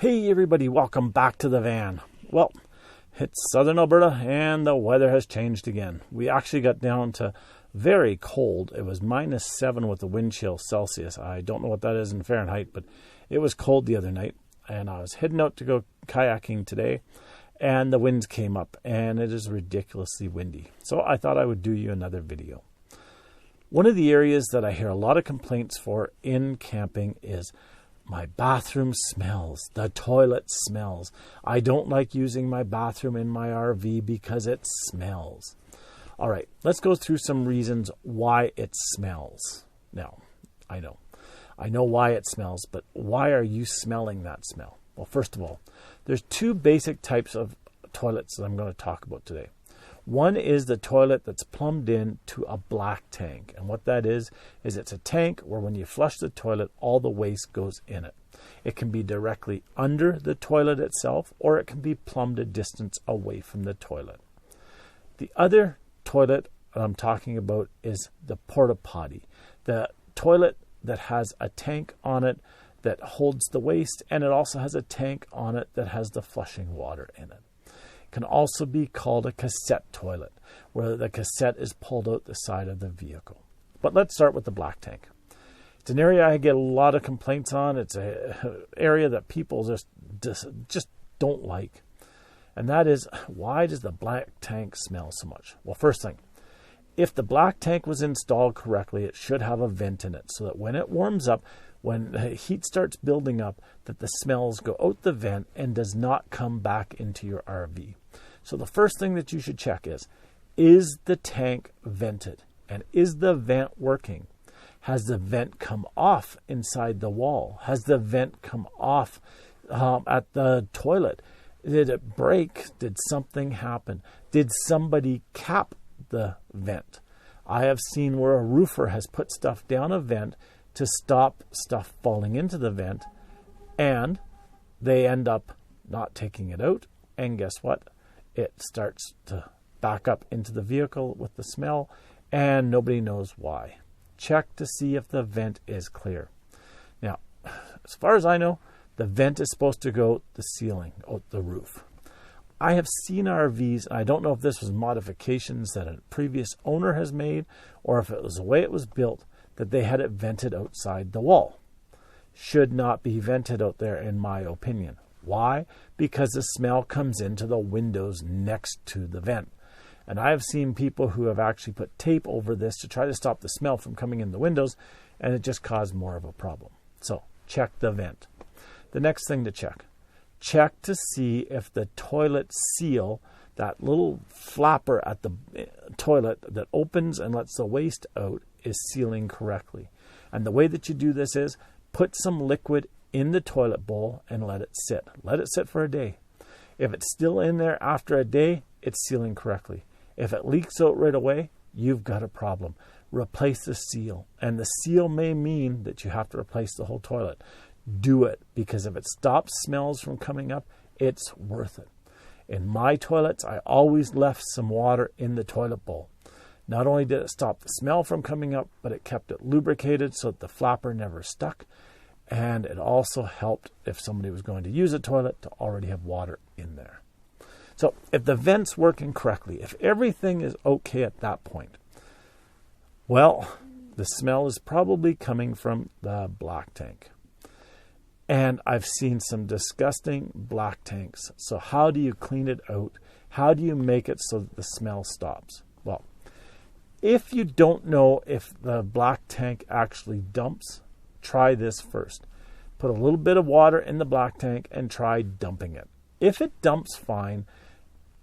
Hey everybody, welcome back to the van. Well, it's southern Alberta and the weather has changed again. We actually got down to very cold. It was -7 with the wind chill Celsius. I don't know what that is in Fahrenheit, but it was cold the other night. And I was heading out to go kayaking today, and the winds came up, and it is ridiculously windy. So I thought I would do you another video. One of the areas that I hear a lot of complaints for in camping is my bathroom smells, the toilet smells. I don't like using my bathroom in my RV because it smells. All right, let's go through some reasons why it smells. Now, I know why it smells, but why are you smelling that smell? Well, first of all, there's two basic types of toilets that I'm going to talk about today. One is the toilet that's plumbed in to a black tank. And what that is it's a tank where when you flush the toilet, all the waste goes in it. It can be directly under the toilet itself, or it can be plumbed a distance away from the toilet. The other toilet I'm talking about is the porta potty, the toilet that has a tank on it that holds the waste, and it also has a tank on it that has the flushing water in it. Can also be called a cassette toilet, where the cassette is pulled out the side of the vehicle. But let's start with the black tank. It's an area I get a lot of complaints on. It's an area that people just don't like. And that is, why does the black tank smell so much? Well, first thing, if the black tank was installed correctly, it should have a vent in it so that when it warms up, when the heat starts building up, that the smells go out the vent and does not come back into your RV. So the first thing that you should check is the tank vented? And is the vent working? Has the vent come off inside the wall? Has the vent come off at the toilet? Did it break? Did something happen? Did somebody cap the vent? I have seen where a roofer has put stuff down a vent to stop stuff falling into the vent, and they end up not taking it out, and guess what? It starts to back up into the vehicle with the smell, and nobody knows why. Check to see if the vent is clear. Now, as far as I know, the vent is supposed to go out the ceiling, out the roof. I have seen RVs, and I don't know if this was modifications that a previous owner has made, or if it was the way it was built, that they had it vented outside the wall. Should not be vented out there, in my opinion. Why? Because the smell comes into the windows next to the vent. And I have seen people who have actually put tape over this to try to stop the smell from coming in the windows, and it just caused more of a problem. So check the vent. The next thing to check to see if the toilet seal, that little flapper at the toilet that opens and lets the waste out, is sealing correctly. And the way that you do this is put some liquid in the toilet bowl and let it sit. Let it sit for a day. If it's still in there after a day, it's sealing correctly. If it leaks out right away, you've got a problem. Replace the seal. And the seal may mean that you have to replace the whole toilet. Do it, because if it stops smells from coming up, it's worth it. In my toilets, I always left some water in the toilet bowl. Not only did it stop the smell from coming up, but it kept it lubricated so that the flapper never stuck. And it also helped if somebody was going to use a toilet to already have water in there. So if the vent's working correctly, if everything is okay at that point, well, the smell is probably coming from the black tank. And I've seen some disgusting black tanks. So how do you clean it out? How do you make it so that the smell stops? Well, if you don't know if the black tank actually dumps, try this first. Put a little bit of water in the black tank and try dumping it. If it dumps fine,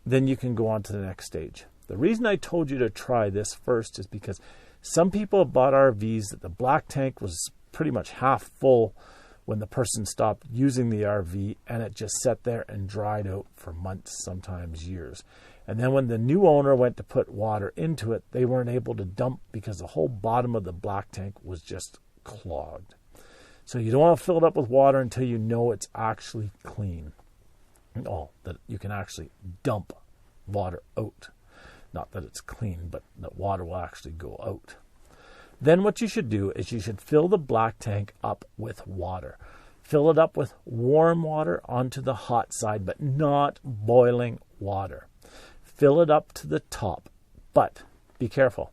then you can go on to the next stage. The reason I told you to try this first is because some people have bought RVs that the black tank was pretty much half full when the person stopped using the RV, and it just sat there and dried out for months, sometimes years. And then when the new owner went to put water into it, they weren't able to dump because the whole bottom of the black tank was just clogged. So you don't want to fill it up with water until you know it's actually clean. Oh, that you can actually dump water out. Not that it's clean, but that water will actually go out. Then what you should do is you should fill the black tank up with water. Fill it up with warm water onto the hot side, but not boiling water. Fill it up to the top, but be careful.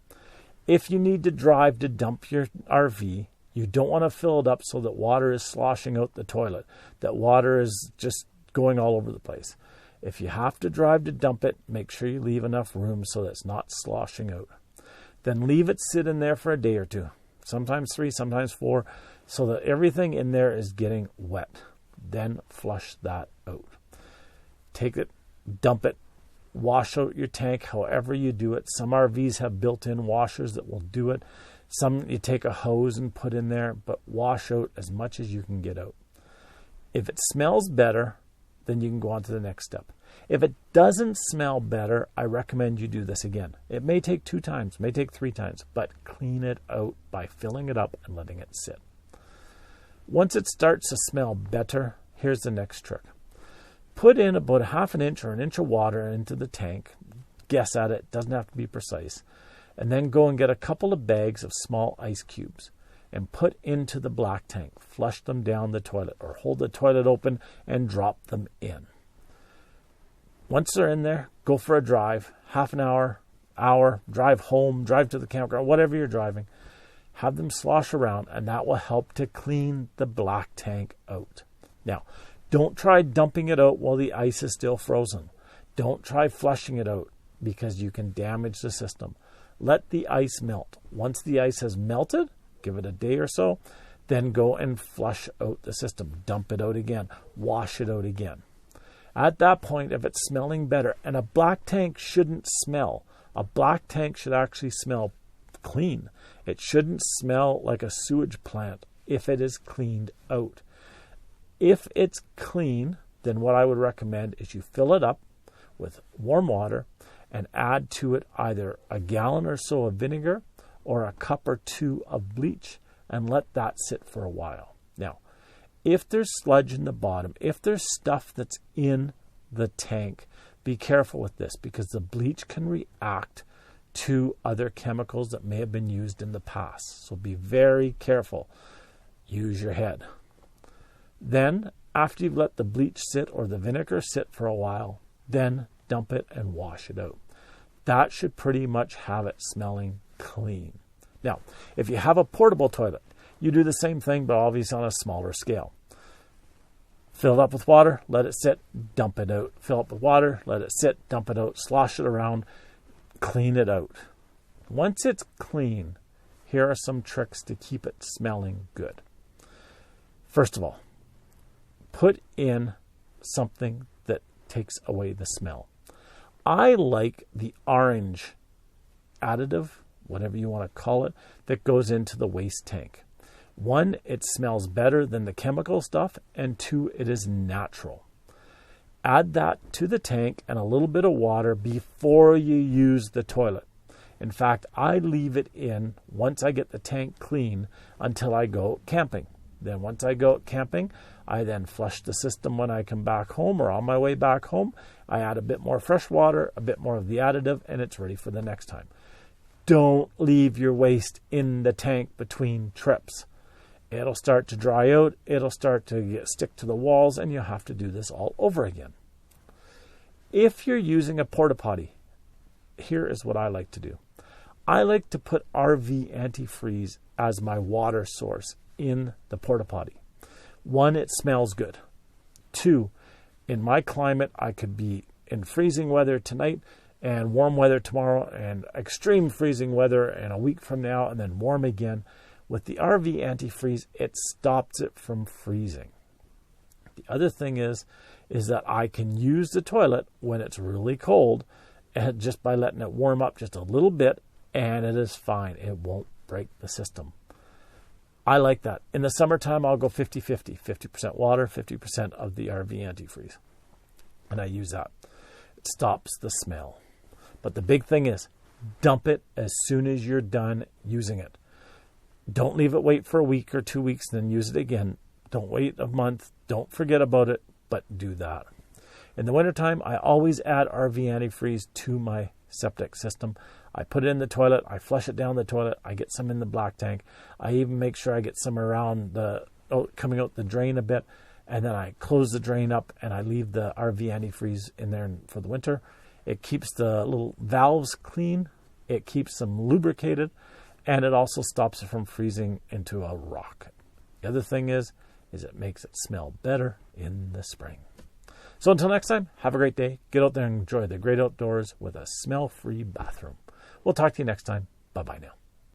If you need to drive to dump your RV, you don't want to fill it up so that water is sloshing out the toilet, that water is just going all over the place. If you have to drive to dump it, make sure you leave enough room so that it's not sloshing out. Then leave it sit in there for a day or two, sometimes 3, sometimes 4, so that everything in there is getting wet. Then flush that out. Take it, dump it, wash out your tank however you do it. Some RVs have built-in washers that will do it. Some you take a hose and put in there, but wash out as much as you can get out. If it smells better, then you can go on to the next step. If it doesn't smell better, I recommend you do this again. It may take 2 times, may take 3 times, but clean it out by filling it up and letting it sit. Once it starts to smell better, here's the next trick. Put in about 1/2 inch or 1 inch of water into the tank. Guess at it, doesn't have to be precise. And then go and get a couple of bags of small ice cubes and put into the black tank. Flush them down the toilet or hold the toilet open and drop them in. Once they're in there, go for a drive, half an hour, drive home, drive to the campground, whatever you're driving. Have them slosh around, and that will help to clean the black tank out. Now, don't try dumping it out while the ice is still frozen. Don't try flushing it out because you can damage the system. Let the ice melt. Once the ice has melted, give it a day or so, then go and flush out the system. Dump it out again. Wash it out again. At that point, if it's smelling better, and a black tank shouldn't smell. A black tank should actually smell clean. It shouldn't smell like a sewage plant if it is cleaned out. If it's clean, then what I would recommend is you fill it up with warm water and add to it either a gallon or so of vinegar or a cup or 2 of bleach and let that sit for a while. Now, if there's sludge in the bottom, if there's stuff that's in the tank, be careful with this because the bleach can react to other chemicals that may have been used in the past. So be very careful. Use your head. Then, after you've let the bleach sit or the vinegar sit for a while, then dump it and wash it out. That should pretty much have it smelling clean. Now, if you have a portable toilet, you do the same thing, but obviously on a smaller scale. Fill it up with water, let it sit, dump it out. Fill it up with water, let it sit, dump it out, slosh it around, clean it out. Once it's clean, here are some tricks to keep it smelling good. First of all, put in something that takes away the smell. I like the orange additive, whatever you want to call it, that goes into the waste tank. 1, it smells better than the chemical stuff, and 2, it is natural. Add that to the tank and a little bit of water before you use the toilet. In fact, I leave it in once I get the tank clean until I go camping. Then once I go camping, I then flush the system when I come back home or on my way back home. I add a bit more fresh water, a bit more of the additive, and it's ready for the next time. Don't leave your waste in the tank between trips. It'll start to dry out, it'll start to stick to the walls, and you'll have to do this all over again. If you're using a porta potty, here is what I like to do. I like to put RV antifreeze as my water source in the porta potty. 1, it smells good. 2, in my climate, I could be in freezing weather tonight and warm weather tomorrow and extreme freezing weather and a week from now and then warm again. With the RV antifreeze, it stops it from freezing. The other thing is that I can use the toilet when it's really cold and just by letting it warm up just a little bit, and it is fine. It won't break the system. I like that. In the summertime, I'll go 50-50. 50% water, 50% of the RV antifreeze. And I use that. It stops the smell. But the big thing is, dump it as soon as you're done using it. Don't leave it wait for a week or 2 weeks, then use it again. Don't wait a month. Don't forget about it, but do that. In the wintertime, I always add RV antifreeze to my septic system. I put it in the toilet. I flush it down the toilet. I get some in the black tank. I even make sure I get some around the coming out the drain a bit, and then I close the drain up and I leave the RV antifreeze in there for the winter. It keeps the little valves clean, it keeps them lubricated, and it also stops it from freezing into a rock. The other thing is it makes it smell better in the spring. So until next time, have a great day. Get out there and enjoy the great outdoors with a smell-free bathroom. We'll talk to you next time. Bye-bye now.